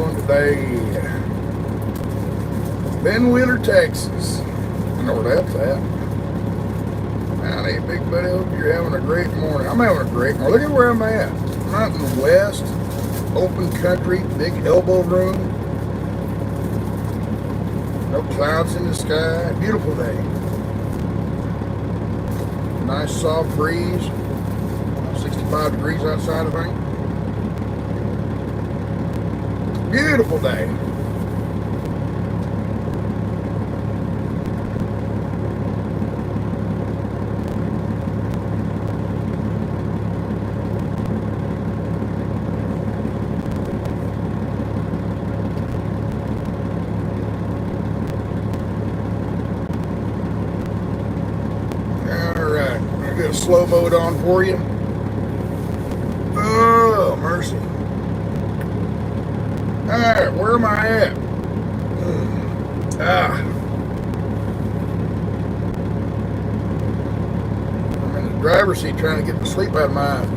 going today? Ben Wheeler, Texas. I know where that's at. Howdy, big buddy. Hope you're having a great morning. I'm having a great morning. Look at where I'm at. I'm out in the west, open country, big elbow room. No clouds in the sky. Beautiful day. Nice soft breeze. 65 degrees outside, I think. Beautiful day. Alright, I'll get a slow mode on for you. Oh, mercy. Alright, where am I at? I'm in the driver's seat trying to get the sleep out of my eyes.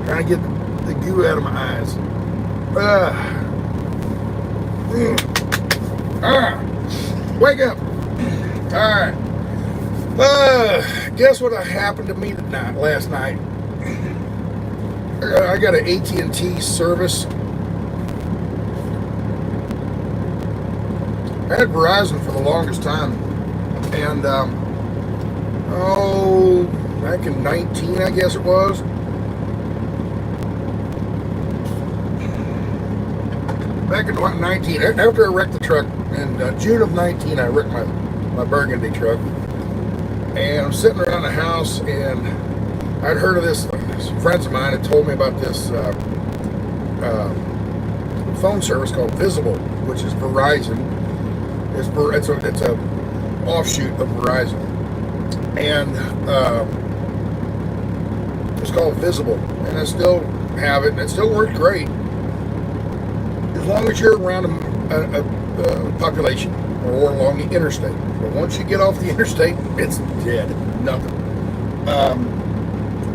Trying to get the goo out of my eyes. Wake up. Alright. Guess what happened to me last night? I got an AT&T service. I had Verizon for the longest time, and back in 19, I guess it was. Back in 19, after I wrecked the truck in June of 19, I wrecked my Burgundy truck, and I'm sitting around the house, and I'd heard of this. Some friends of mine had told me about this phone service called Visible, which is Verizon. It's a offshoot of Verizon, and it's called Visible, and I still have it, and it still works great as long as you're around a population or along the interstate. But once you get off the interstate, it's dead. Nothing.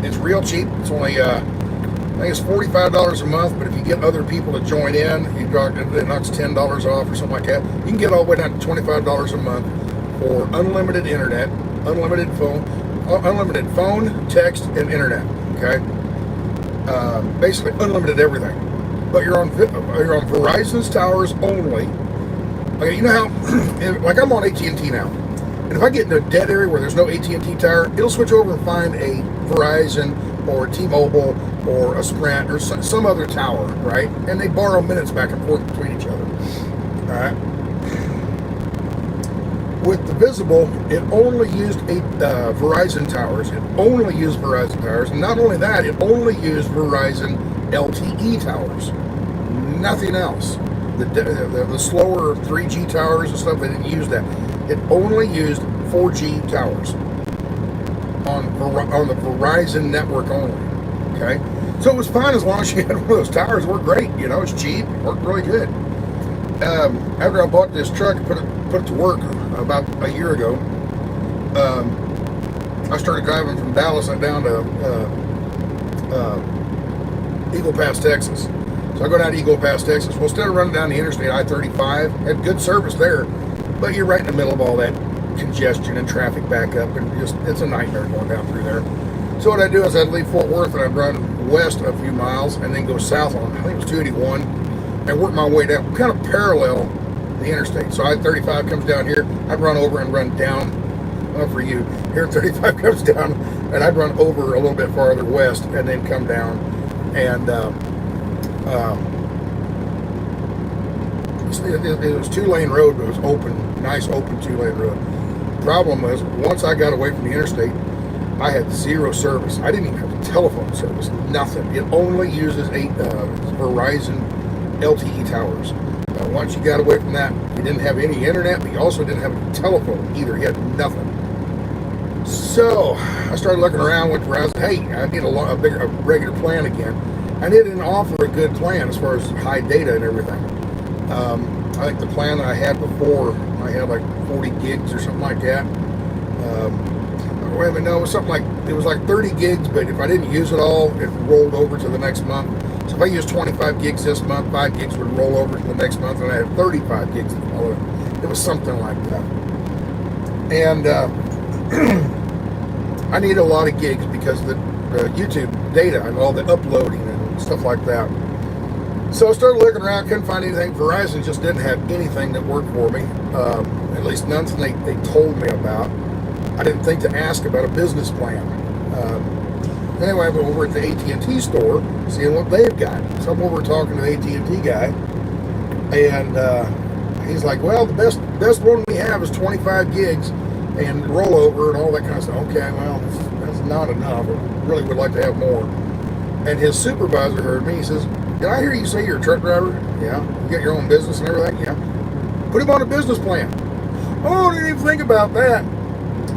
It's real cheap. It's only, I think it's $45 a month, but if you get other people to join in, it knocks $10 off or something like that. You can get all the way down to $25 a month for unlimited internet, unlimited phone, text, and internet, okay? Basically unlimited everything. But you're on Verizon's towers only. Okay, you know how, like I'm on AT&T now. And if I get in a dead area where there's no AT&T tower, it'll switch over and find a Verizon or T-Mobile or a Sprint or some other tower, right? And they borrow minutes back and forth between each other. All right. With the Visible, it only used Verizon towers. It only used Verizon towers. And not only that, it only used Verizon LTE towers. Nothing else. The slower 3G towers and stuff, they didn't use that. It only used 4G towers on the Verizon network only. Okay, so it was fine as long as you had one of those towers. It worked great. You know, it's cheap. It worked really good. After I bought this truck and put it to work about a year ago, I started driving from Dallas down to Eagle Pass, Texas. So I go down to Eagle Pass, Texas. Well, instead of running down the interstate I-35, had good service there, but you're right in the middle of all that congestion and traffic backup, and it's a nightmare going down through there. So what I do is I'd leave Fort Worth and I'd run west a few miles and then go south on, I think it was 281, and work my way down, kind of parallel the interstate. So I-35 comes down here, I'd run over and run down, well, for you, here 35 comes down, and I'd run over a little bit farther west and then come down, and it was 2-lane road, but it was open, nice open 2-lane road. Problem was, once I got away from the interstate, I had zero service. I didn't even have telephone service, nothing. It only uses Verizon LTE towers. Once you got away from that, you didn't have any internet, but you also didn't have a telephone either. You had nothing. So I started looking around, went to Verizon. Hey, I need a regular plan again. And they didn't offer a good plan as far as high data and everything. I think the plan that I had before, I had like 40 gigs or something like that. It was something like, it was like 30 gigs, but if I didn't use it all, it rolled over to the next month. So if I use 25 gigs this month, 5 gigs would roll over to the next month, and I had 35 gigs to follow it. It was something like that. And I need a lot of gigs because the YouTube data and all the uploading and stuff like that. So I started looking around, couldn't find anything. Verizon just didn't have anything that worked for me, at least none they told me about. I didn't think to ask about a business plan. Anyway, I went over at the AT&T store, seeing what they've got. So I'm over talking to the AT&T guy, and he's like, well, the best one we have is 25 gigs and rollover and all that kind of stuff. Okay, well, that's not enough. I really would like to have more. And his supervisor heard me. He says, did I hear you say you're a truck driver? Yeah. You got your own business and everything? Yeah. Put him on a business plan. Oh, I didn't even think about that.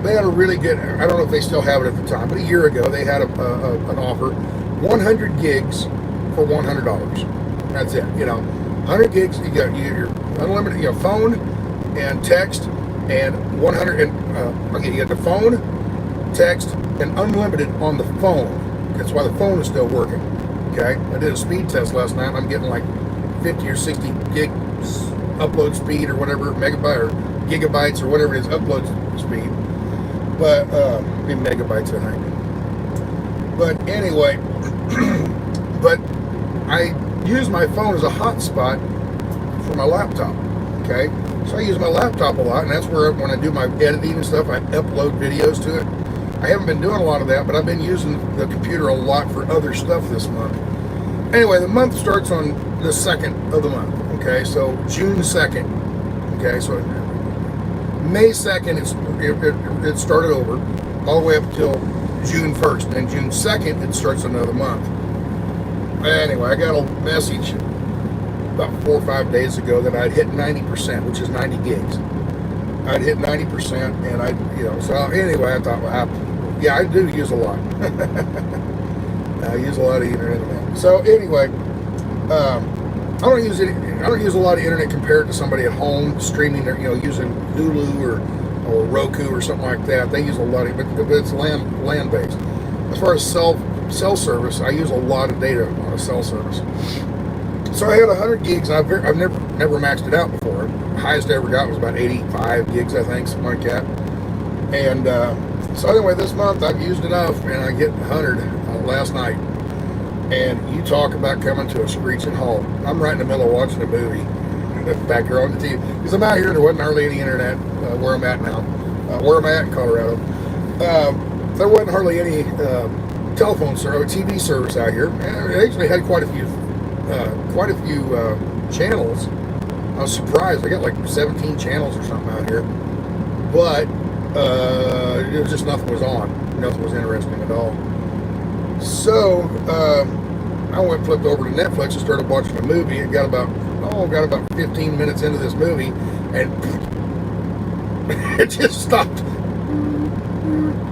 They had a really good, I don't know if they still have it at the time, but a year ago they had an offer, 100 gigs for $100. That's it. 100 gigs, you got your unlimited, phone and text, and 100, and okay, you got the phone, text, and unlimited on the phone. That's why the phone is still working. Okay, I did a speed test last night. I'm getting like 50 or 60 gigs upload speed or whatever, megabyte or gigabytes or whatever it is, upload speed. But in megabytes, I think. But anyway, but I use my phone as a hotspot for my laptop. Okay, so I use my laptop a lot, and that's where when I do my editing and stuff, I upload videos to it. I haven't been doing a lot of that, but I've been using the computer a lot for other stuff this month. Anyway, the month starts on the 2nd of the month. Okay, so June 2nd. Okay, so May 2nd, it started over, all the way up till June 1st. And June 2nd, it starts another month. Anyway, I got a message about 4 or 5 days ago that I'd hit 90%, which is 90 gigs. I'd hit 90%, and so anyway, I thought, well, yeah, I do use a lot. I use a lot of internet. So anyway, I don't use a lot of internet compared to somebody at home streaming, or using Hulu or Roku or something like that. They use a lot of, but it's land based. As far as cell service, I use a lot of data on a cell service. So I had 100 gigs. I've never maxed it out before. The highest I ever got was about 85 gigs, I think, something like that. And so anyway, this month I've used enough, and I get 100 last night. And you talk about coming to a screeching halt. I'm right in the middle of watching a movie back here on the TV. Because I'm out here and there wasn't hardly any internet where I'm at now. Where I'm at in Colorado. There wasn't hardly any telephone service, TV service out here. And it actually had quite a few channels. I was surprised. I got like 17 channels or something out here. But it was just nothing was on. Nothing was interesting at all. So I flipped over to Netflix and started watching a movie. It got about 15 minutes into this movie, and it just stopped.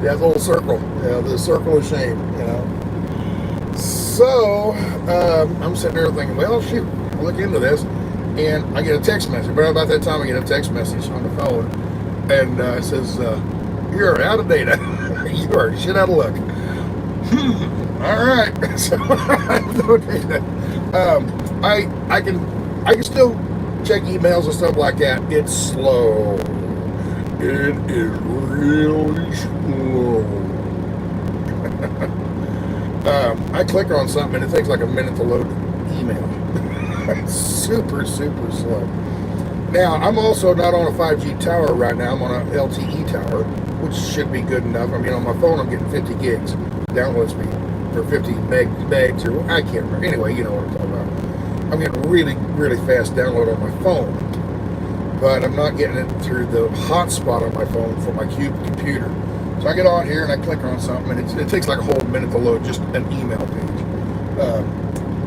That little circle, the circle of shame, So I'm sitting there thinking, well, shoot, I'll look into this, and I get a text message. But about that time, I get a text message on the phone, and it says, "You're out of data. You are shit out of luck." All right, so no data. I can still check emails and stuff like that. It's slow. It is really slow. I click on something and it takes like a minute to load email. It's super slow. Now I'm also not on a 5G tower right now. I'm on an LTE tower, which should be good enough. I mean, on my phone I'm getting 50 gigs download speed, or 50 megs, or I can't remember. Anyway, you know what I'm talking about. I'm getting really fast download on my phone, but I'm not getting it through the hotspot on my phone for my computer. So I get on here and I click on something, and it takes like a whole minute to load just an email page.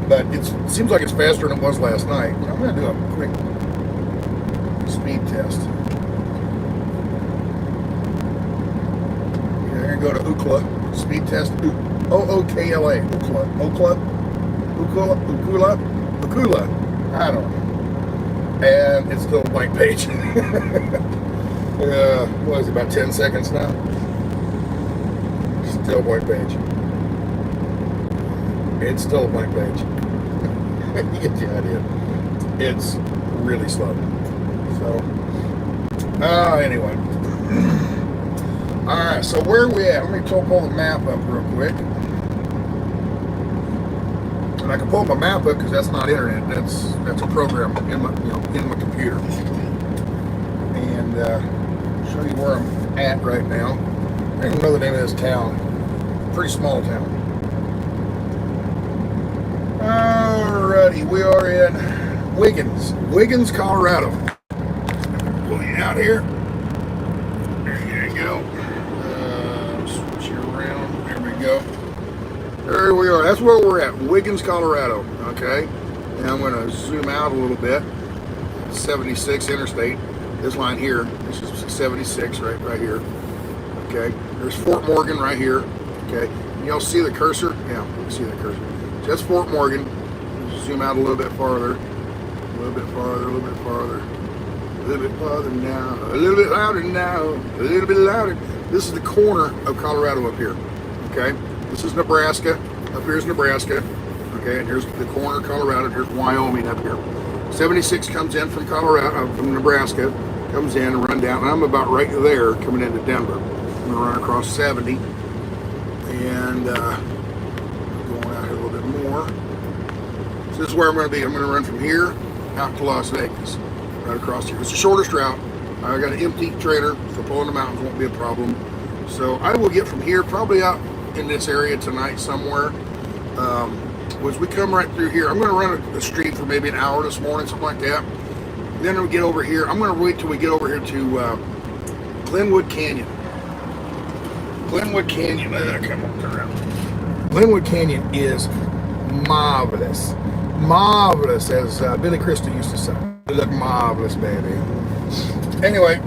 But it seems like it's faster than it was last night. I'm going to do a quick speed test. Here, go to Ucla. Speed test, Ookla, Ucla, I don't know. And it's still a blank page. What is it, about 10 seconds now? Still a blank page. It's still a blank page. You get the idea. It's really slow. So, anyway. Alright, so where are we at? Let me pull the map up real quick. And I can pull my map up because that's not internet. That's a program in my in my computer. And show you where I'm at right now. I don't even know the name of this town. Pretty small town. Alrighty, we are in Wiggins, Colorado. Pull you out here. There you go. Switch you around. There we go. There we are. That's where we're at. Wiggins, Colorado. Okay. Now I'm going to zoom out a little bit. 76 interstate. This line here. This is 76 right here. Okay. There's Fort Morgan right here. Okay. Y'all see the cursor? Yeah, you can see the cursor. So that's Fort Morgan. Zoom out a little bit farther. A little bit farther. A little bit farther. A little bit farther now. A little bit louder now. A little bit louder. This is the corner of Colorado up here. Okay. This is Nebraska. Up here is Nebraska. Okay. And here's the corner of Colorado. Here's Wyoming up here. 76 comes in from Colorado, from Nebraska. Comes in and run down. And I'm about right there coming into Denver. I'm going to run across 70. And going out here a little bit more. So this is where I'm going to be. I'm going to run from here out to Las Vegas. Right across here. It's the shortest route. I got an empty trailer, so pulling the mountains won't be a problem. So I will get from here, probably out in this area tonight somewhere. As we come right through here, I'm going to run a street for maybe an hour this morning, something like that. Then we get over here. I'm going to wait till we get over here to Glenwood Canyon. Glenwood Canyon. Come on, turn around. Glenwood Canyon is marvelous. Marvelous, as Billy Crystal used to say. They look marvelous, baby. Anyway,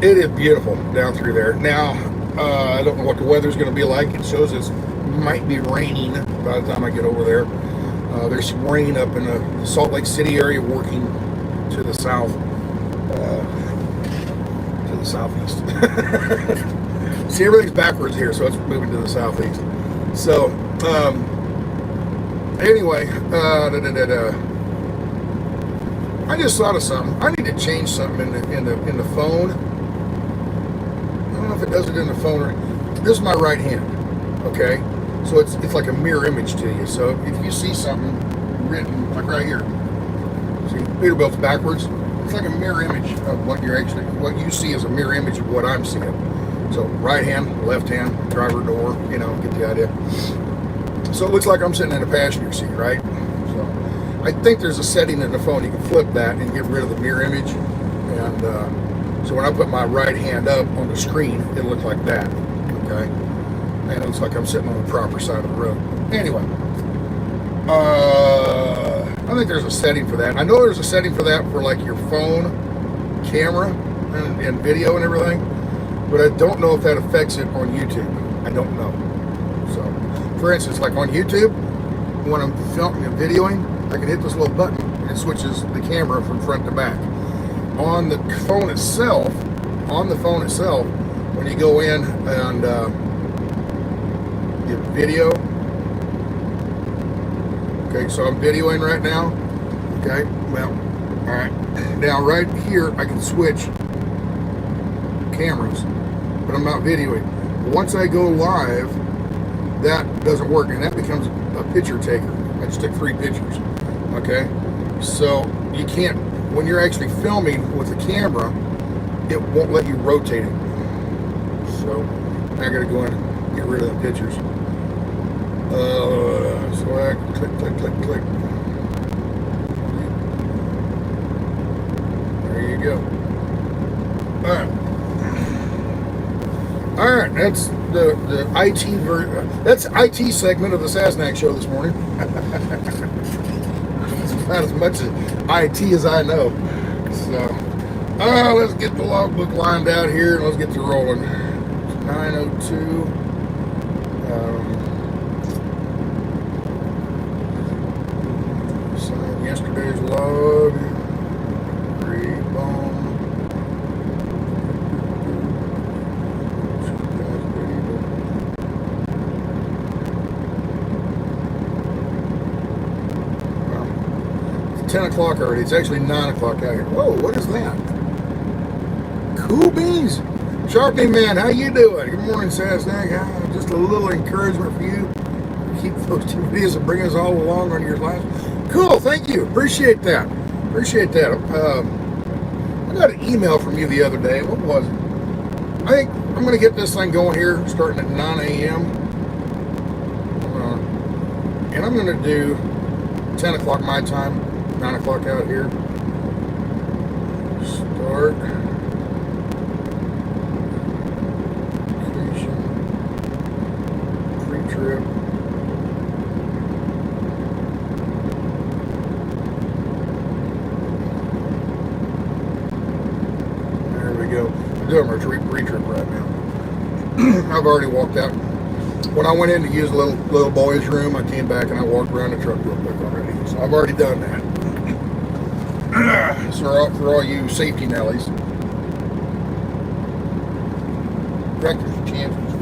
it is beautiful down through there. Now, I don't know what the weather's going to be like. It shows it might be raining by the time I get over there. There's some rain up in the Salt Lake City area, working to the south, to the southeast. See, everything's backwards here, so it's moving to the southeast. So, anyway, I just thought of something. I need to change something in the phone. I don't know if it does it in the phone or. This is my right hand. Okay, so it's like a mirror image to you. So if you see something written like right here, see Peterbilt's backwards. It's like a mirror image of what what you see is a mirror image of what I'm seeing. So right hand, left hand, driver door. You know, get the idea. So it looks like I'm sitting in a passenger seat, right? So I think there's a setting in the phone you can flip that and get rid of the mirror image. And so when I put my right hand up on the screen, it looks like that. Okay, and it looks like I'm sitting on the proper side of the road. Anyway, I think there's a setting for that. I know there's a setting for that for like your phone camera and video and everything, but I don't know if that affects it on YouTube. I don't know. So, for instance, like on YouTube, when I'm filming and videoing, I can hit this little button and it switches the camera from front to back. On the phone itself, when you go in and get video, okay, so I'm videoing right now, okay, well, all right, now right here I can switch cameras, but I'm not videoing. Once I go live, that doesn't work, and that becomes a picture taker. I just took 3 pictures, okay, so you can't, when you're actually filming with the camera, it won't let you rotate it. So I gotta go in and get rid of the pictures. So I click. There you go. All right. That's the IT version. That's IT segment of the Sasnak show this morning. It's about as much IT as I know. So, let's get the logbook lined out here and let's get to rolling. 902. Sign yesterday's log. Boom. 10 o'clock already. It's actually 9 o'clock out here. Whoa, what is that? Cool beans. Sharpie man, how you doing? Good morning, Sasnak. Just a little encouragement for you. Keep those two videos and bring us all along on your lives. Cool, thank you. Appreciate that. Appreciate that. I got an email from you the other day. What was it? I think I'm going to get this thing going here starting at 9 a.m. And I'm going to do 10 o'clock my time, 9 o'clock out here. Start. Vacation. Pre-trip. There we go. I'm doing my pre-trip right now. I've already walked out. When I went in to use a little boy's room, I came back and I walked around the truck real quick already. So I've already done that. So for all you safety Nellies, director's chances.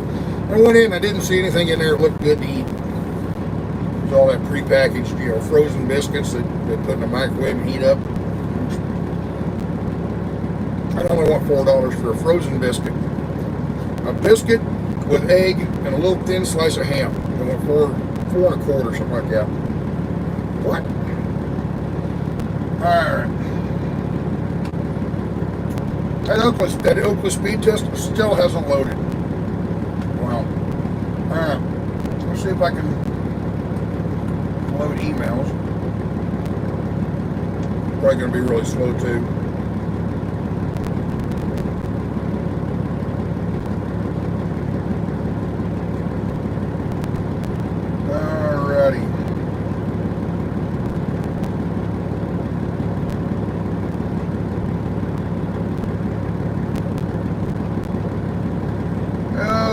I went in, I didn't see anything in there that looked good to eat. It was all that prepackaged, frozen biscuits that they put in the microwave and heat up. I only want $4 for a frozen biscuit. A biscuit with egg and a little thin slice of ham. I want $4 and a quarter, something like that. What? Alright. That Ucla speed test still hasn't loaded. Wow. Alright. Let's see if I can load emails. Probably going to be really slow too.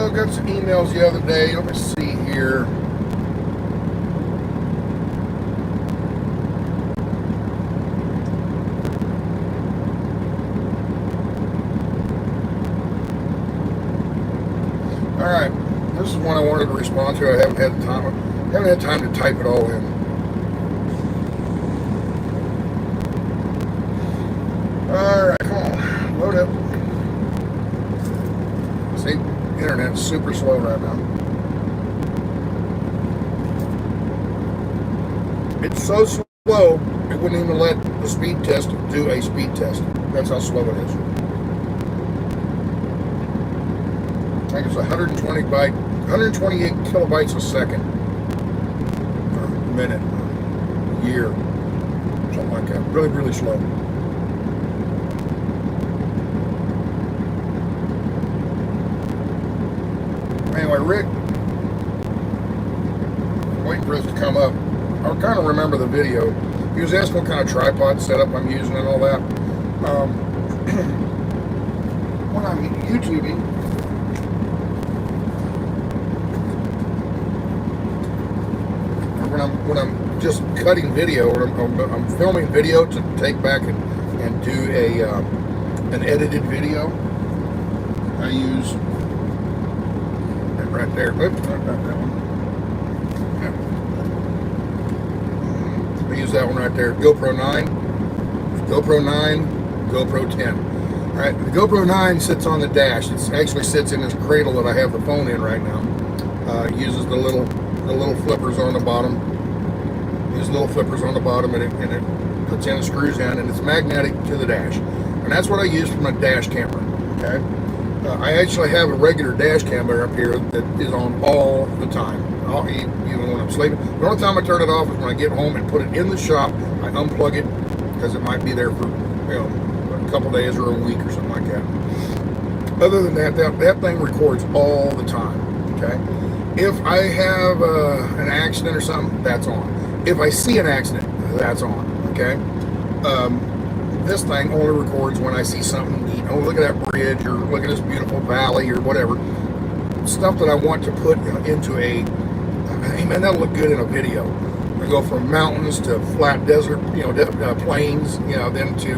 Got some emails the other day. Let me see here. All right, this is one I wanted to respond to. I haven't had time to type it all in. All right, come on, load up. See. Internet's super slow right now. It's so slow, it wouldn't even let the speed test do a speed test. That's how slow it is. I think it's 128 kilobytes a second. Or a minute, a year, something like that. Really, really slow. Anyway, Rick, waiting for this to come up. I kind of remember the video. He was asking what kind of tripod setup I'm using and all that. When I'm YouTubing, or when I'm just cutting video, or I'm filming video to take back and do an edited video, I use right there. Oops, not that one. Yeah. I use that one right there. GoPro 9, GoPro 9, GoPro 10. All right, the GoPro 9 sits on the dash. It actually sits in this cradle that I have the phone in right now. It uses the little flippers on the bottom. Uses little flippers on the bottom, and it puts in and screws in, and it's magnetic to the dash. And that's what I use for my dash camera. Okay. I actually have a regular dash camera up here that is on all the time, even when I'm sleeping. The only time I turn it off is when I get home and put it in the shop. I unplug it because it might be there for a couple days or a week or something like that. Other than that, that thing records all the time. Okay. If I have an accident or something, that's on. If I see an accident, that's on. Okay. This thing only records when I see something neat. Oh, look at that bridge, or look at this beautiful valley, or whatever. Stuff that I want to put into man, that'll look good in a video. I go from mountains to flat desert, plains, then to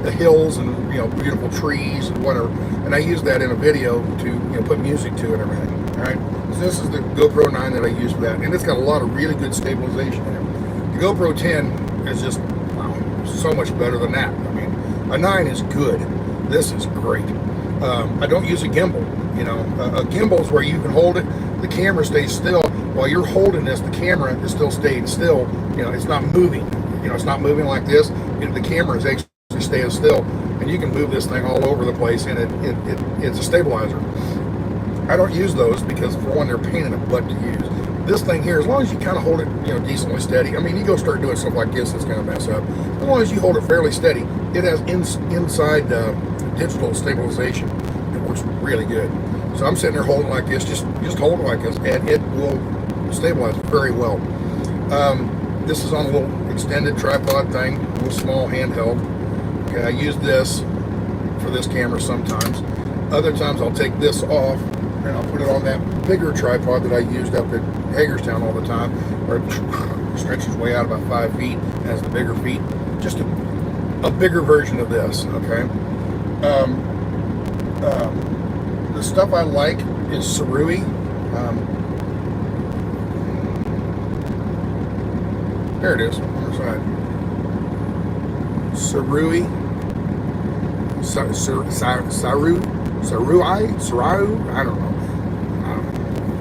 the hills and beautiful trees and whatever. And I use that in a video to put music to and everything. All right. So this is the GoPro 9 that I use for that, and it's got a lot of really good stabilization in it. The GoPro 10 is just wow. so much better than that. I mean, a 9 is good. This is great. I don't use a gimbal. You know, a gimbal is where you can hold it, the camera stays still. While you're holding this, the camera is still staying still. You know, it's not moving. You know, it's not moving like this. The camera is actually staying still, and you can move this thing all over the place, and it's a stabilizer. I don't use those because, for one, they're a pain in the butt to use. This thing here, as long as you kind of hold it, you know, decently steady. I mean, you go start doing stuff like this, it's going to mess up. As long as you hold it fairly steady, it has inside digital stabilization. It works really good. So I'm sitting there holding like this, just hold it like this, and it will stabilize very well. This is on a little extended tripod thing, a little small handheld. Okay, I use this for this camera sometimes. Other times I'll take this off and I'll put it on that bigger tripod that I used up at Hagerstown all the time, where it stretches way out about 5 feet, has the bigger feet. Just a bigger version of this, okay? The stuff I like is Sarui. There it is, on the side. Sarui. Sarui? I don't know.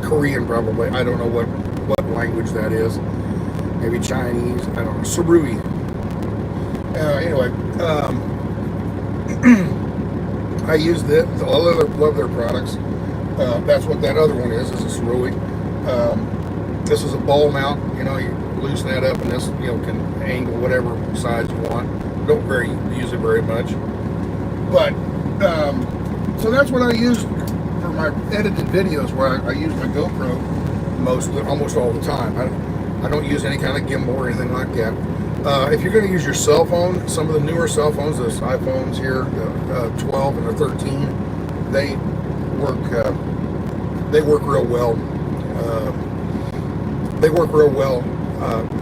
Korean probably. I don't know what language that is. Maybe Chinese. I don't know. Sarui. Anyway, I use this. I love their products. That's what that other one is a Sarui. This is a ball mount. You know, you loosen that up, and this, you know, can angle whatever size you want. Don't use it very much. But so that's what I use for my edited videos, where I use my GoPro almost all the time. I don't use any kind of gimbal or anything like that. If you're going to use your cell phone, some of the newer cell phones, those iPhones here, the 12 and the 13, they work real well.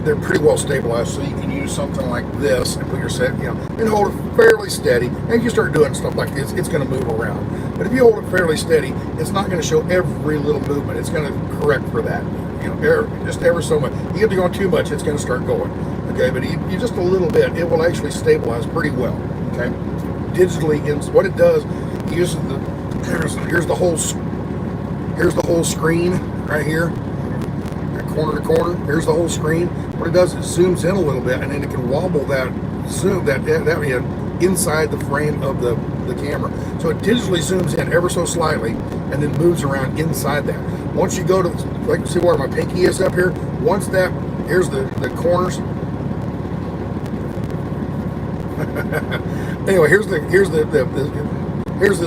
They're pretty well stabilized, so you can use something like this and put your set, you know, and hold it fairly steady. And you start doing stuff like this, it's going to move around. But if you hold it fairly steady, it's not going to show every little movement. It's going to correct for that. You know, just ever so much. You get to go too much, it's going to start going. Okay, but you just a little bit, it will actually stabilize pretty well. Okay, digitally, what it does, it uses here's the whole screen right here. Corner to corner, here's the whole screen. What it does is it zooms in a little bit, and then it can wobble that in inside the frame of the camera. So it digitally zooms in ever so slightly and then moves around inside that. Once you go to, like, see where my pinky is up here, once that, here's the corners. Anyway, here's the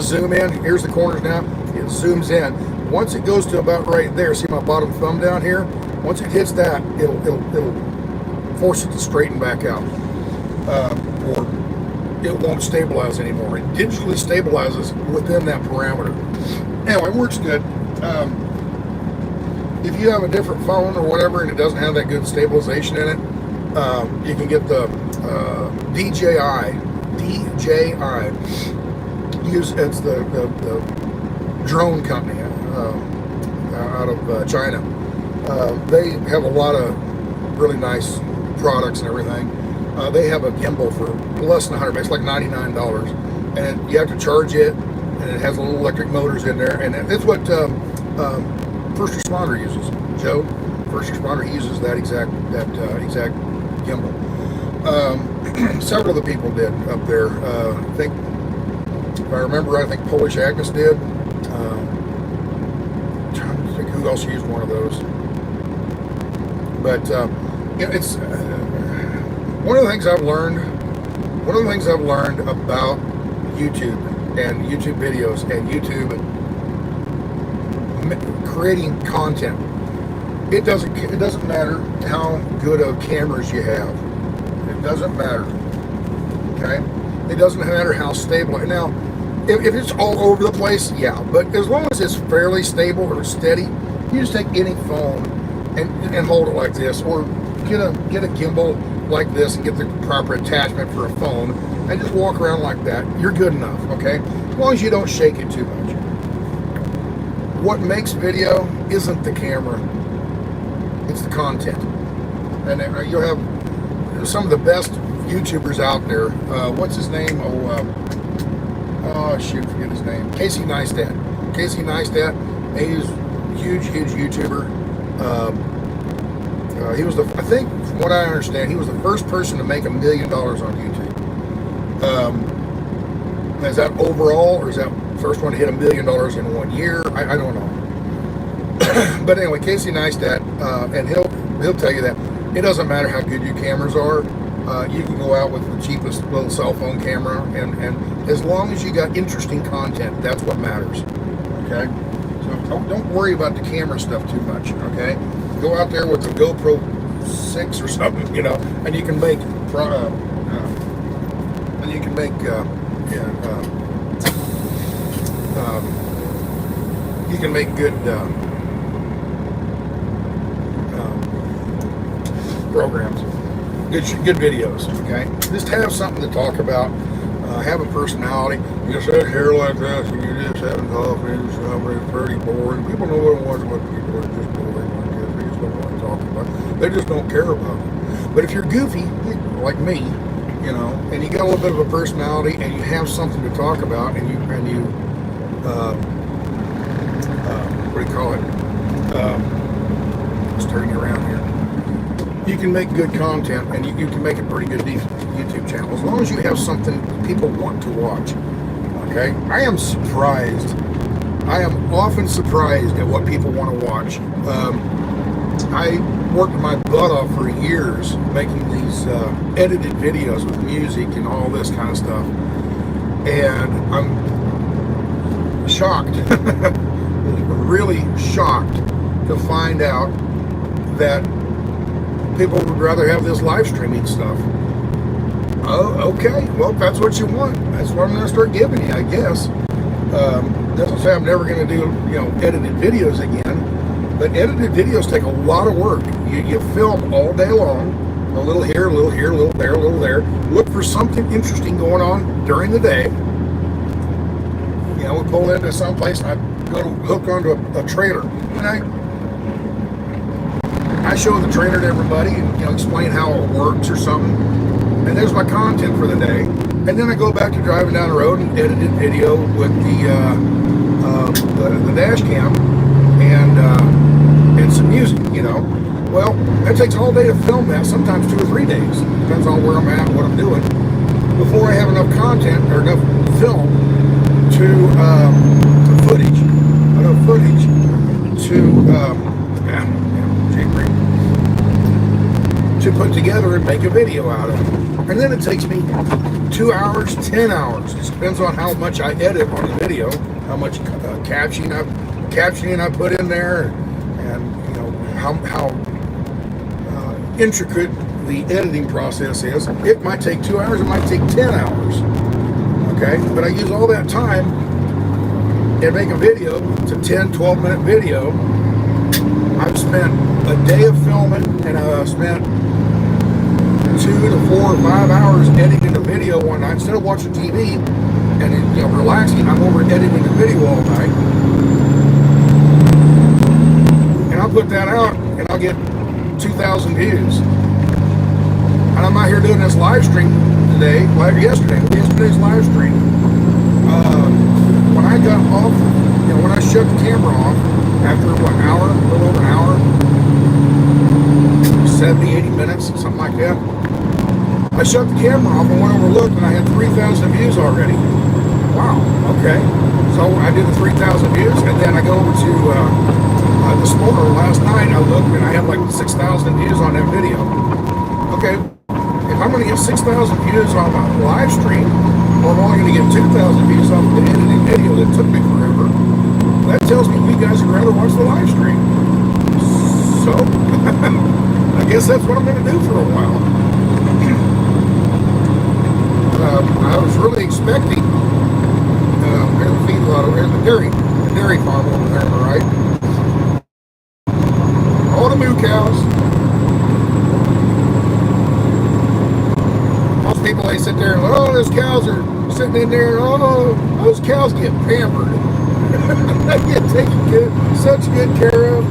zoom in, here's the corners now. It zooms in. Once it goes to about right there, see my bottom thumb down here? Once it hits that, it'll force it to straighten back out, or it won't stabilize anymore. It digitally stabilizes within that parameter. Anyway, it works good. If you have a different phone or whatever and it doesn't have that good stabilization in it, you can get the DJI. It's the drone company out of China. They have a lot of really nice products and everything. They have a gimbal for less than $100. It's like $99, and you have to charge it, and it has little electric motors in there, and it's what first responder uses. Joe, first responder, he uses that exact gimbal. Several of the people did up there. I think, if I remember right, I think Polish Agnes did. Trying to think who else used one of those. But you know, it's one of the things I've learned. One of the things I've learned about YouTube and YouTube videos and YouTube creating content. It doesn't matter how good of cameras you have. It doesn't matter. Okay? It doesn't matter how stable. Now, if it's all over the place, yeah. But as long as it's fairly stable or steady, you just take any phone and hold it like this, or get a gimbal like this and get the proper attachment for a phone, and just walk around like that. You're good enough. Okay? As long as you don't shake it too much. What makes video isn't the camera. It's the content. And you'll have some of the best YouTubers out there. What's his name? Oh shoot, forget his name. Casey Neistat. Casey Neistat. He's a huge YouTuber. He was I think, from what I understand, he was the first person to make $1 million on YouTube. Is that overall, or is that first one to hit $1 million in 1 year? I don't know. But anyway, Casey Neistat, and he'll tell you that it doesn't matter how good your cameras are. You can go out with the cheapest little cell phone camera, and as long as you got interesting content, that's what matters. Okay, so don't worry about the camera stuff too much. Okay, go out there with the GoPro 6 or something, you know, and you can make you can make good programs, good videos. Okay, just have something to talk about. Have a personality. You just have hair like this, and you just having coffee, and it's pretty boring. People know what people are just boring like this. They just don't want to talk about it. They just don't care about it. But if you're goofy, like me, you know, and you got a little bit of a personality, and you have something to talk about, and you what do you call it? Let's turn you around here. You can make good content, and you can make a pretty good YouTube channel as long as you have something people want to watch. Okay, I am surprised. I am often surprised at what people want to watch. I worked my butt off for years making these edited videos with music and all this kind of stuff, and I'm shocked, really shocked to find out that people would rather have this live streaming stuff. Oh, okay. Well, if that's what you want, that's what I'm going to start giving you, I guess. Doesn't say I'm never going to do, you know, edited videos again, but edited videos take a lot of work. You film all day long, a little here, a little here, a little there, a little there. Look for something interesting going on during the day. You know, we pull into someplace, and I go to hook onto a trailer, and I show the trailer to everybody and, you know, explain how it works or something. And there's my content for the day. And then I go back to driving down the road and edited video with the dash cam and some music, you know. Well, that takes all day to film that, sometimes 2 or 3 days. Depends on where I'm at and what I'm doing. Before I have enough content or enough film enough footage to put together and make a video out of it. And then it takes me 2 hours, 10 hours. It depends on how much I edit on the video, how much captioning I put in there, and you know how intricate the editing process is. It might take 2 hours, it might take 10 hours. Okay, but I use all that time and make a video. It's a 10, 12-minute video. I've spent a day of filming, and I've spent 2 to 4 or 5 hours editing a video one night. Instead of watching TV and, you know, relaxing, I'm over editing the video all night. And I'll put that out, and I'll get 2,000 views. And I'm out here doing this live stream today, yesterday's live stream. When I got off, you know, when I shut the camera off, after a little over an hour, 70, 80 minutes, something like that, I shut the camera off and went over and looked, and I had 3,000 views already. Wow, okay. So I did the 3,000 views, and then I go over to this morning, last night, I looked, and I had like 6,000 views on that video. Okay, if I'm going to get 6,000 views on my live stream, or I'm only going to get 2,000 views off the edited video that took me forever, that tells me you guys would rather watch the live stream. So, I guess that's what I'm going to do for a while. I was really expecting, there's a feedlot over there, the dairy farm over there, am I right? All the moo cows. Most people, they sit there and, oh, those cows are sitting in there, and oh, those cows get pampered. They get taken such good care of.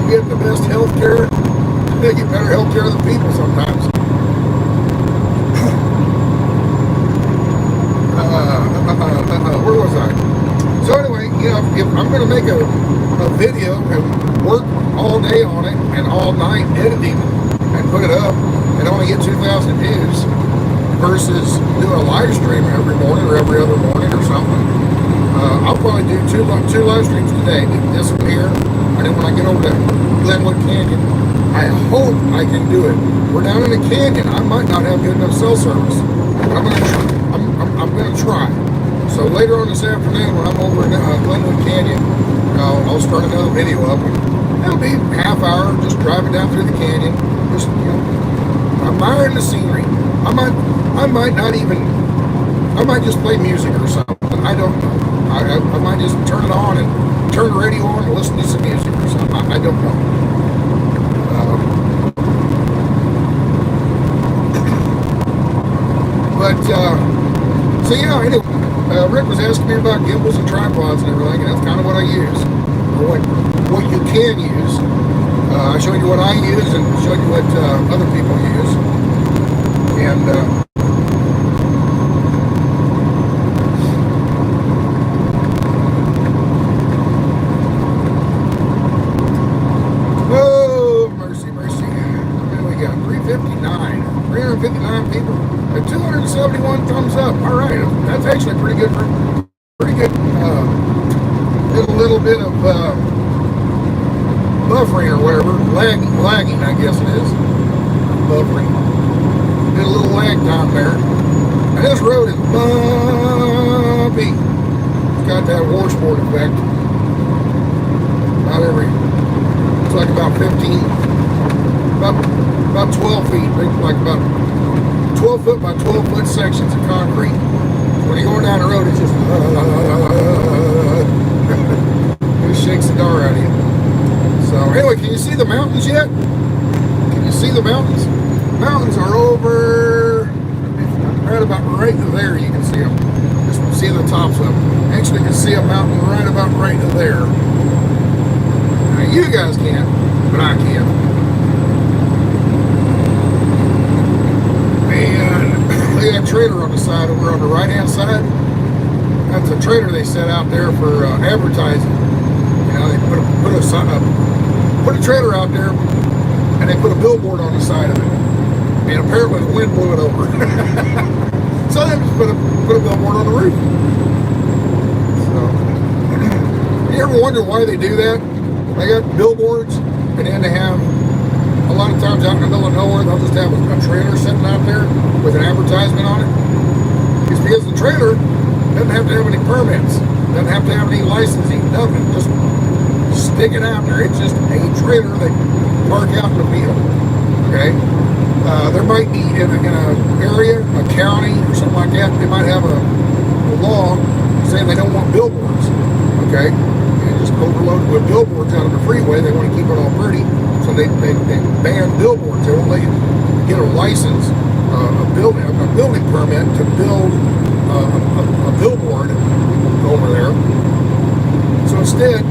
You get the best health care. You better help care of the people sometimes. Where was I? So anyway, you know, if I'm going to make a video and work all day on it and all night editing and put it up and only get 2,000 views versus doing a live stream every morning or every other morning or something, I'll probably do two live streams today. This one here, and then when I get over to Glenwood Canyon, I hope I can do it. We're down in the canyon. I might not have good enough cell service. I'm gonna try. So later on this afternoon, when I'm over in Glenwood Canyon, I'll start another video up. It'll be a half hour, just driving down through the canyon, just, you know, admiring the scenery. I might just play music or something. I don't know. I might just turn it on and turn the radio on and listen to some music or something. I don't know. So yeah, anyway, Rick was asking me about gimbals and tripods and everything, and that's kind of what I use. What you can use. I showed you what I use and showed you what other people use. And oh, mercy, mercy. What do we got? 359 people. 271 thumbs up. All right, that's actually pretty good. Pretty good. Did a little bit of buffering or whatever, lagging, I guess it is. Buffering. Did a little lag time there. And this road is bumpy. It's got that washboard effect. It's like about 15, about 12 feet, like about 12 foot by 12 foot sections of concrete. When you're going down the road, it just it shakes the door out of you. So anyway, can you see the mountains yet? Can you see the mountains? Mountains are over right there. You can see them. Just see the tops of them. Actually, you can see a mountain right there. Now you guys can't, but I can. Look at that trailer on the side over on the right hand side. That's a trailer they set out there for advertising. You know, they put a trailer out there and they put a billboard on the side of it. And apparently the wind blew it over. So they just put a billboard on the roof. So you ever wonder why they do that? They got billboards and then they have, a lot of times out in the middle of nowhere, they'll just have a trailer sitting out there with an advertisement on it. It's because the trailer doesn't have to have any permits, doesn't have to have any licensing, nothing. Just stick it out there. It's just a trailer they park out in the field. Okay? There might be in an area, a county or something like that, they might have a law saying they don't want billboards. Okay? They just overloaded with billboards out on the freeway. They want to keep it all pretty. So they ban billboards. They won't let you get a license, a building permit to build a billboard over there. So instead,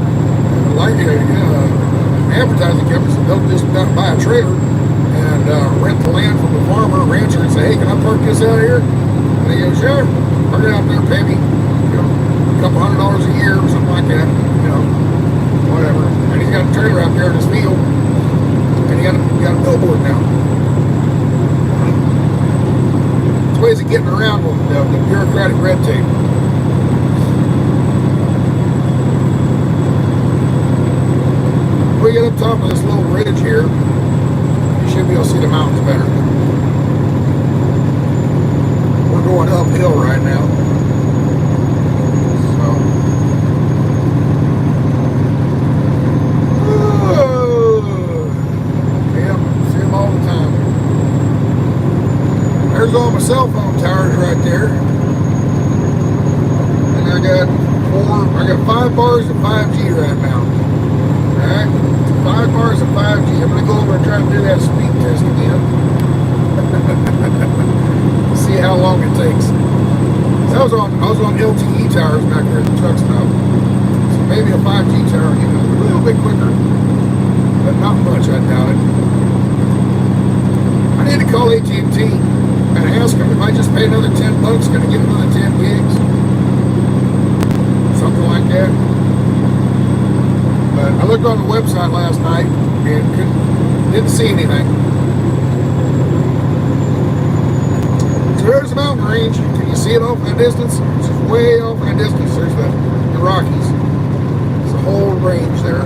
advertising companies, they'll just buy a trailer and rent the land from the farmer, rancher, and say, hey, can I park this out here? And they go, sure, park it out there, pay me, a couple $100 a year or something like that, whatever. And he's got a trailer out there in his field. And you got a billboard now. It's ways of getting around the bureaucratic red tape. We get up top of this little ridge here, you should be able to see the mountains better. We're going uphill right now. There's all my cell phone towers right there. And I got 5 bars of 5G right now. Alright? 5 bars of 5G. I'm gonna go over and try to do that speed test again. See how long it takes. So I was on LTE towers back there at the truck stop. So maybe a 5G tower will get a little bit quicker. But not much, I doubt it. call AT&T and ask them if I just pay another $10, can I get another 10 gigs? Something like that. But I looked on the website last night and didn't see anything. So there's the mountain range. Can you see it off in the distance? It's just way off in the distance. There's the Rockies. It's the whole range there.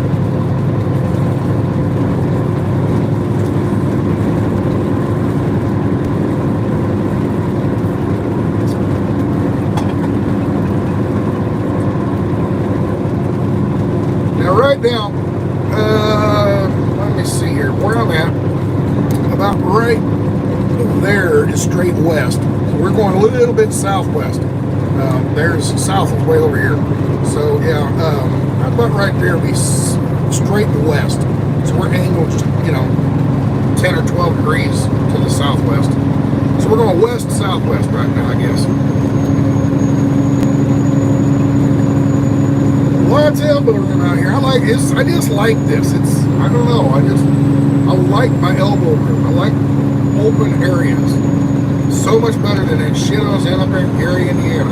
Now right now, let me see here, where I'm at, about right there is straight west. So we're going a little bit southwest. There's south is way over here. So yeah, about right there be straight west. So we're angled just, 10 or 12 degrees to the southwest. So we're going west-southwest right now, I guess. Lots of elbow room out here. I just like this. I don't know. I like my elbow room. I like open areas. So much better than that shit I was in up there in Gary, Indiana.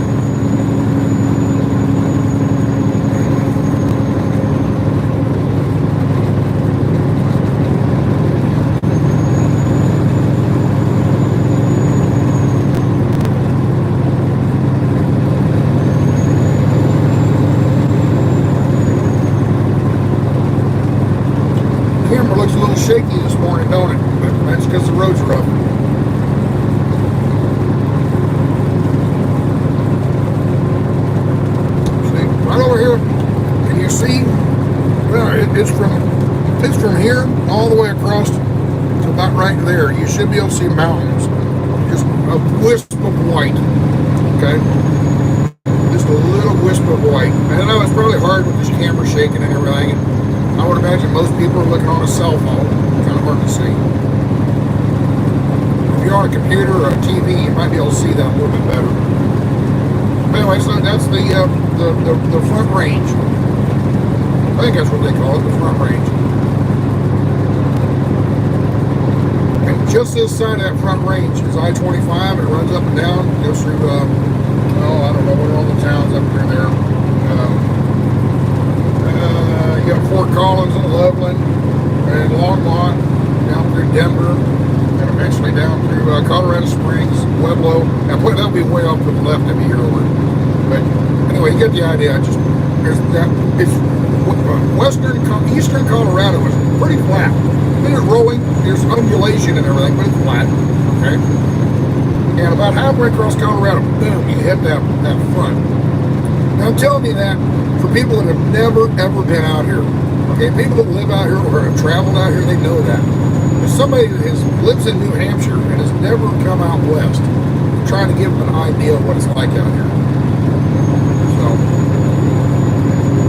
Looks a little shaky this morning, don't it? But that's because the road's rough. See, right over here, can you see? Well, it's from here all the way across to about right there. You should be able to see mountains. Just a wisp of white. Okay? Just a little wisp of white. And I know it's probably hard with this camera shaking and everything. I would imagine most people are looking on a cell phone. Kind of hard to see. If you're on a computer or a TV, you might be able to see that a little bit better. But anyway, so that's the front range. I think that's what they call it, the front range. And just this side of that front range is I-25. It runs up and down, goes through, I don't know, what are all the towns up there? You got Fort Collins and Loveland and Longmont down through Denver and eventually down through Colorado Springs, Pueblo. Now that'll be way off to the left of me here over. But anyway, you get the idea. It's eastern Colorado is pretty flat. There's rolling, there's undulation and everything, but it's flat. Okay. And about halfway across Colorado, boom, you hit that front. Now I'm telling you that for people that have never, ever been out here. Okay, people that live out here or have traveled out here, they know that. If somebody that lives in New Hampshire and has never come out west, I'm trying to give them an idea of what it's like out here. So,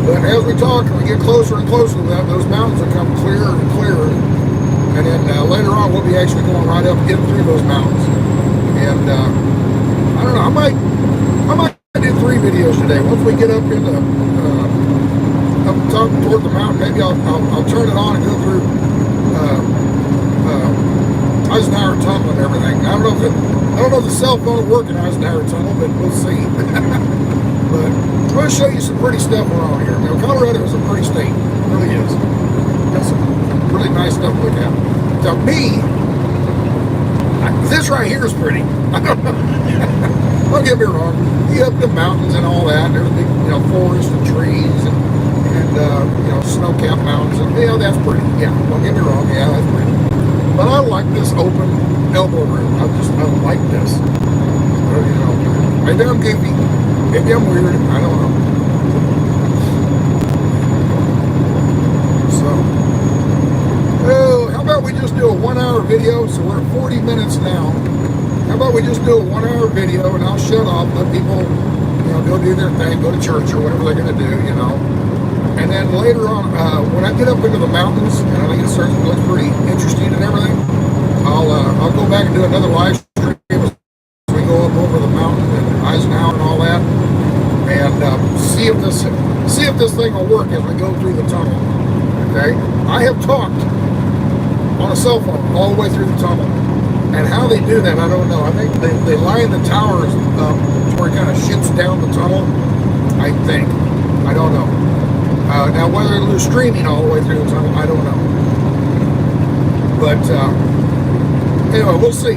but as we talk and we get closer and closer to that, those mountains will come clearer and clearer. And then later on, we'll be actually going right up, getting through those mountains. And I don't know, I might do 3 videos today. Once we get up in the up top toward the mountain, maybe I'll turn it on and go through Eisenhower Tunnel and everything. I don't know if the cell phone will work in Eisenhower Tunnel, but we'll see. But I'm going to show you some pretty stuff around here. Colorado is a pretty state. It really is. Got some really nice stuff to look at. Now me, this right here is pretty. Don't get me wrong. You up the mountains and all that. There's big, forests and trees and snow-capped mountains. And yeah, that's pretty. Yeah, don't get me wrong. Yeah, that's pretty. But I like this open elbow room. I like this. Maybe I'm goofy. Maybe I'm weird. I don't know. So, how about we just do a 1-hour video? So we're at 40 minutes now. How about we just do a 1-hour video and I'll shut off, let people, go do their thing, go to church or whatever they're going to do, And then later on, when I get up into the mountains, and I think it starts to look pretty interesting and everything, I'll go back and do another live stream as we go up over the mountain and Eisenhower and all that, and see if this thing will work as we go through the tunnel. Okay, I have talked on a cell phone all the way through the tunnel. And how they do that, I don't know. I think they line the towers up to where it kind of shits down the tunnel. I think. I don't know. Now, whether they'll do streaming all the way through the tunnel, I don't know. But anyway, we'll see.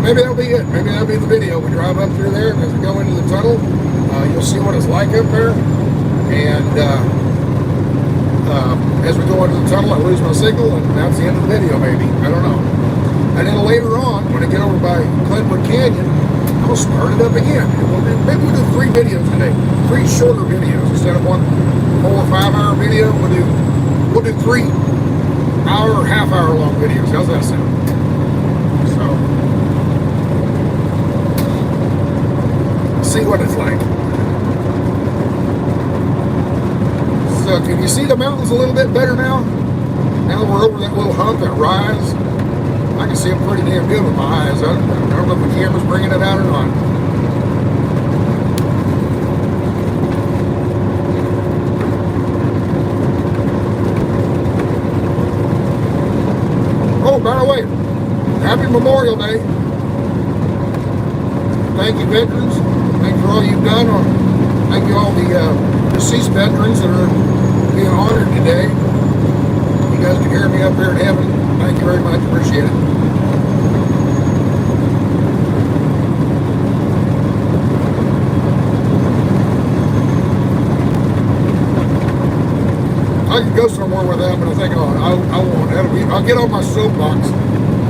Maybe that'll be it. Maybe that'll be the video. We drive up through there, and as we go into the tunnel, you'll see what it's like up there. And as we go into the tunnel, I lose my signal, and that's the end of the video, maybe. I don't know. And then later on, when I get over by Glenwood Canyon, I'll start it up again. Maybe we'll do 3 videos today. 3 shorter videos instead of one 4 or 5 hour video. We'll do 3 hour or half hour long videos. How's that sound? So, see what it's like. So, can you see the mountains a little bit better now? Now that we're over that little hump, that rise, I can see them pretty damn good with my eyes. I don't know if the camera's bringing it out or not. Oh, by the way, happy Memorial Day. Thank you, veterans. Thank you for all you've done. Thank you all the deceased veterans that are being honored today. You guys can hear me up there in heaven. Thank you very much. Appreciate it. I could go somewhere with that, but I think I won't. I'll get on my soapbox.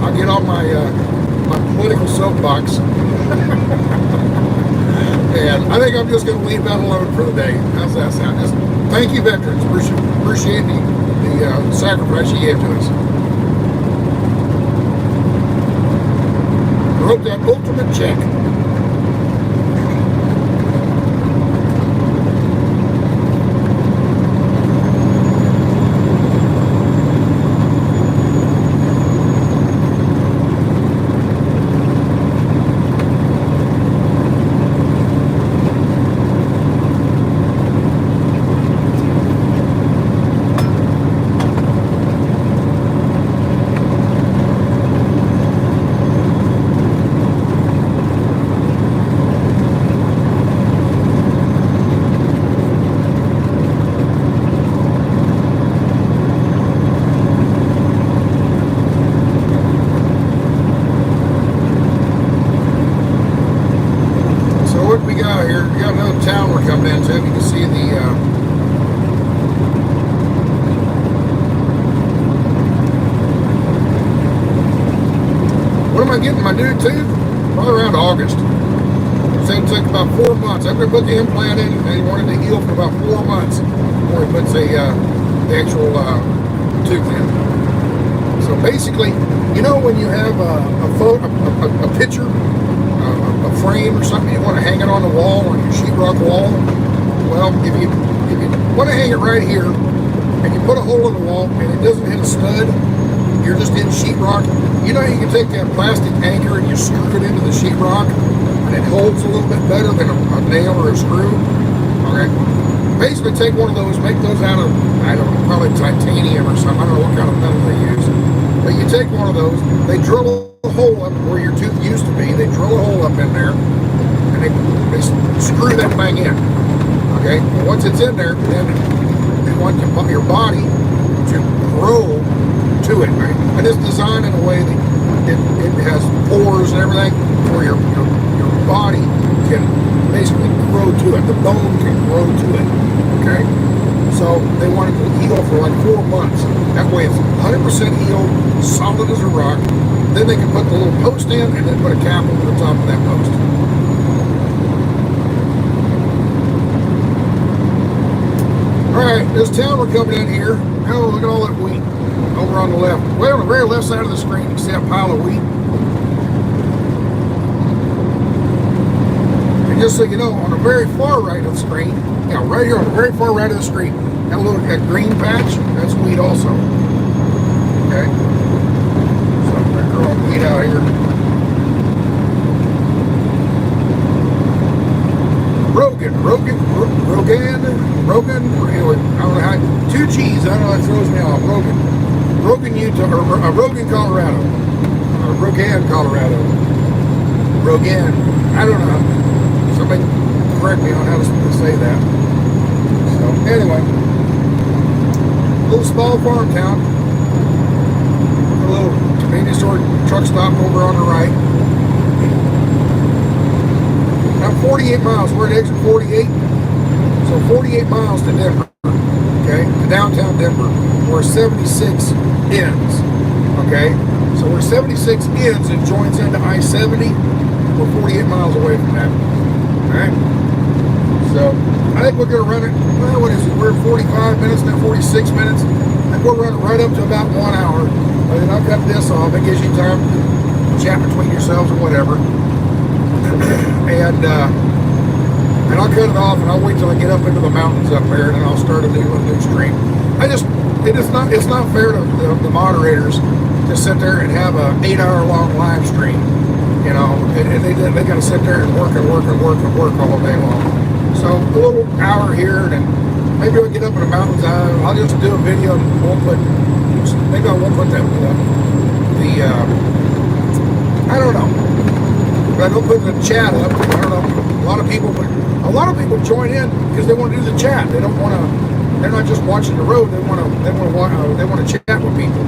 I'll get on my my political soapbox. And I think I'm just going to leave that alone for the day. How's that sound? Thank you, veterans. Appreciate the sacrifice you gave to us. I wrote that ultimate check. Town we're coming into. You can see the when am I getting my new tooth? Probably around August. So it took about 4 months. After I put the implant in, and he wanted to heal for about 4 months before he puts the actual tooth in. So basically, you know when you have a picture, a frame or something, you want to hang it on the wall, on your sheetrock wall. Well, if you want to hang it right here, and you put a hole in the wall, and it doesn't hit a stud, you're just in sheetrock. You know you can take that plastic anchor and you screw it into the sheetrock, and it holds a little bit better than a nail or a screw. Okay. Basically, take one of those, make those out of, I don't know, probably titanium or something. I don't know what kind of metal they use. But you take one of those, they drill a hole up where your tooth used to be. They drill a hole up in there, and they screw that thing in. Okay? And once it's in there, then they want your body to grow to it, right? And it's designed in a way that it has pores and everything where your body can basically grow to it. The bone can grow to it. Okay? So they want it to heal for like 4 months. That way it's 100% healed, solid as a rock. Then they can put the little post in and then put a cap over the top of that post. Alright, this town we're coming in here. Oh, look at all that wheat over on the left. Way on the very left side of the screen, you can see that pile of wheat. And just so you know, on the very far right of the screen, right here on the very far right of the screen, that green patch, that's wheat also. Okay? So we're growing wheat out here. Rogan, anyway, I don't know how, 2 G's, I don't know, that throws me off. Rogan, Utah, or Rogan, Colorado. Rogan, Colorado. Rogan. I don't know. Somebody correct me on how to say that. So anyway, little small farm town. A little convenience store, truck stop over on the right. About 48 miles. We're at exit 48. So 48 miles to Denver. Okay, to downtown Denver, where 76 ends. Okay, so where 76 ends and joins into I-70, we're 48 miles away from that. Alright, so I think we're going to run it, well, what is it, we're at 45 minutes, now 46 minutes. I think we'll run it right up to about 1 hour. And then I'll cut this off. It gives you time to chat between yourselves or whatever. And I'll cut it off, and I'll wait till I get up into the mountains up there, and then I'll start a new stream. It's not fair to the moderators to sit there and have a 8-hour-long live stream, you know, and they got to sit there and work all day long. So a little hour here, and then maybe I'll get up in the mountains. I'll just do a video and won't put. Maybe I won't put that I don't know. But I don't put the chat up. I don't know. A lot of people join in because they want to do the chat. They don't want to. They're not just watching the road. They want to chat with people.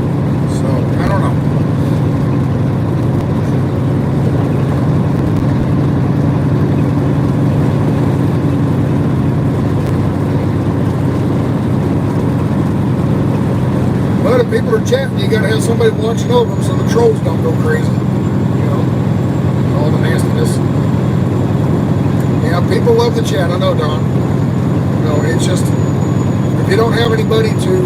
So I don't know. But if people are chatting, you got to have somebody watching over them so the trolls don't go crazy. You know, all the nastiness. Yeah, people love the chat. I know, Don. You know, it's just if you don't have anybody to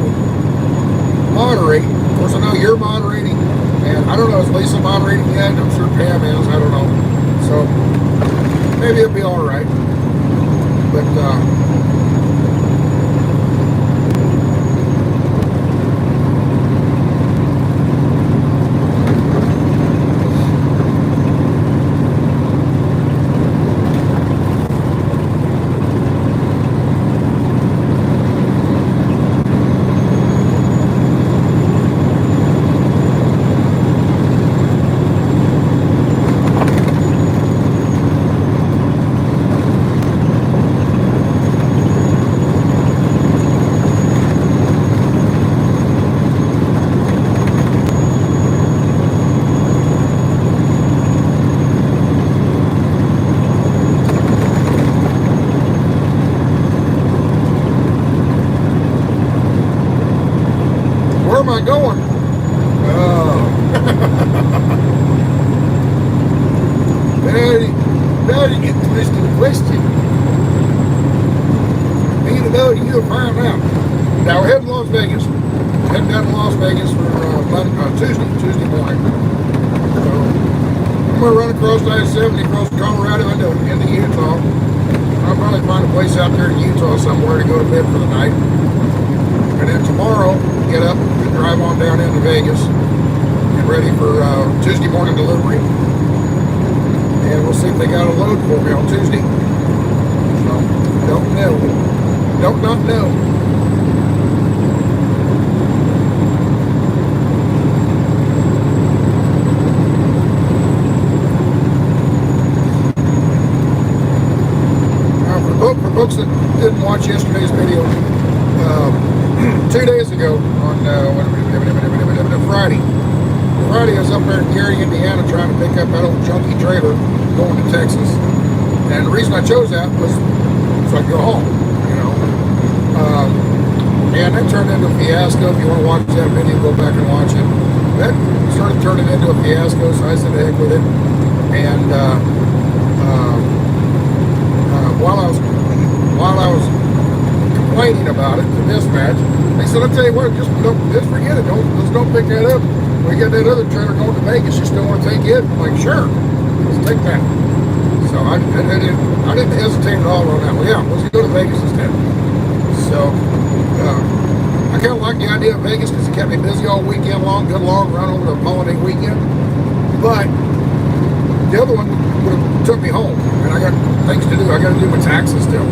moderate. Of course, I know you're moderating, and I don't know, is Lisa moderating yet? I'm sure Pam is. I don't know. So maybe it'll be all right. But am I going? Oh. Very interesting question. Me to know, you'll find out. Now we're heading to Las Vegas. Heading down to Las Vegas for Tuesday morning. So I'm going to run across I-70, across Colorado into Utah. I'll probably find a place out there in Utah somewhere to go to bed for the night. And then tomorrow, get up and drive on down into Vegas. Get ready for Tuesday morning delivery. And we'll see if they got a load for me on Tuesday. So, don't know. Don't not know. Now, for folks that didn't watch yesterday's video, 2 days ago on Friday. Friday I was up there in Gary, Indiana, trying to pick up that old junky trailer going to Texas. And the reason I chose that was so I could go home, you know. And that turned into a fiasco. If you want to watch that video, go back and watch it. That started turning into a fiasco, so I said heck with it. And while I was complaining about it, the dispatch, they said, I'll tell you what, just forget it. Don't pick that up. We got that other trailer going to Vegas. You still want to take it? I'm like, sure, let's take that. So I didn't hesitate at all on that. Well, yeah, let's go to Vegas instead. So I kind of like the idea of Vegas because it kept me busy all weekend long, good long run over the holiday weekend. But the other one would have took me home, and I got things to do. I got to do my taxes still.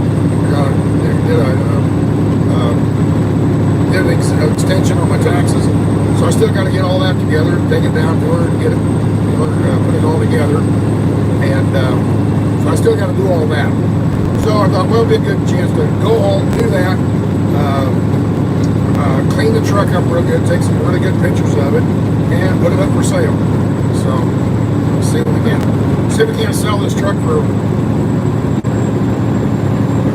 Did an extension on my taxes, so I still got to get all that together, take it down to her, and get put it all together, and so I still got to do all that. So I thought, well, it'd be a good chance to go home, do that, clean the truck up real good, take some really good pictures of it, and put it up for sale. So we'll see what we can. See if we can't sell this truck for a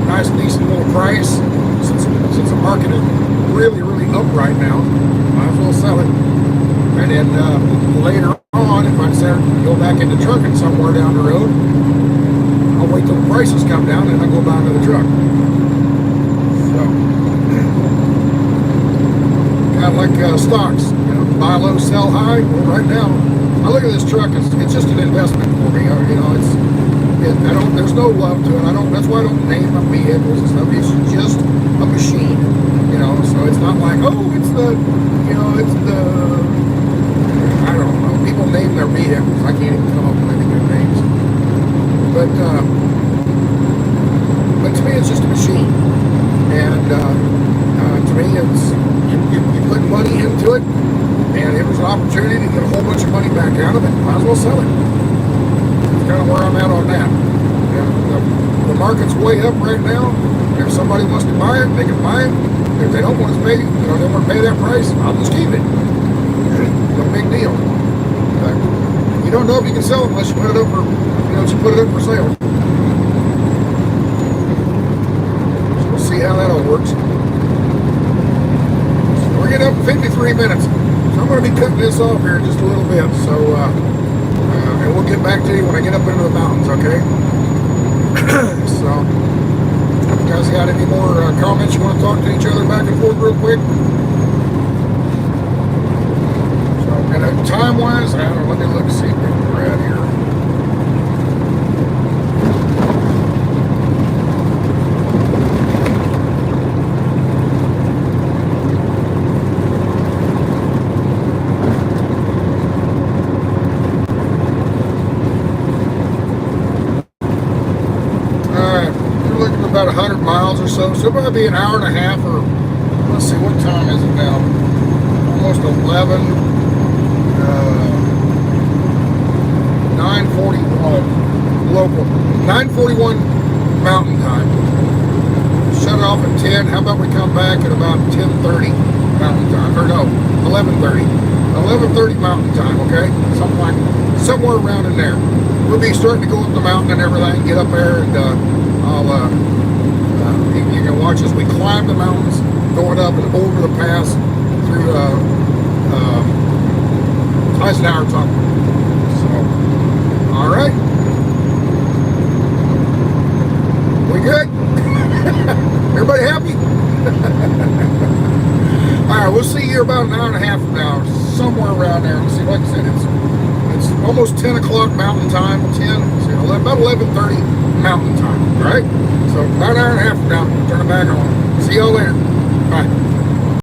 nice, decent little price. Since the market is really, really up right now, might as well sell it. And then later on, if I decide to go back into trucking somewhere down the road, I'll wait till the prices come down and I'll go buy another truck. So, kind of like stocks, you know, buy low, sell high. Well, right now, I look at this truck, it's just an investment for me. You know, there's no love to it. That's why I don't name my vehicles and stuff. It's just a machine, you know. So it's not like, oh, it's the, I don't know. People name their vehicles. I can't even come up with any good names. But to me, it's just a machine. And to me, it's you put money into it, and it was an opportunity to get a whole bunch of money back out of it. Might as well sell it. That's kind of where I'm at on that. The market's way up right now. If somebody wants to buy it, they can buy it. If they don't want to pay, they don't want to pay that price, I'll just keep it. No big deal. But you don't know if you can sell it unless you put it up for, sale. So we'll see how that all works. So we're getting up to 53 minutes. So I'm going to be cutting this off here in just a little bit. So, and we'll get back to you when I get up into the mountains, okay? So, you guys got any more comments you want to talk to each other back and forth real quick? So, and time-wise, I don't know, let me look, see where we're at here. About 100 miles or so, so it'll probably be an hour and a half, or let's see, what time is it now? Almost 11, 9:41 local, 9:41 mountain time. Shut it off at 10. How about we come back at about 10:30 mountain time, or no, 11:30 mountain time, okay? Somewhere around in there. We'll be starting to go up the mountain and everything, get up there, and you can watch as we climb the mountains, going up and over the pass through Eisenhower Tunnel. So, all right, we good? Everybody happy? All right, we'll see you about an hour and a half from now, somewhere around there. Let's see, like I said, it's almost 10 o'clock mountain time, about 11:30 mountain time, all right? So about an hour and a half from now, we'll turn it back on. See y'all later. Bye.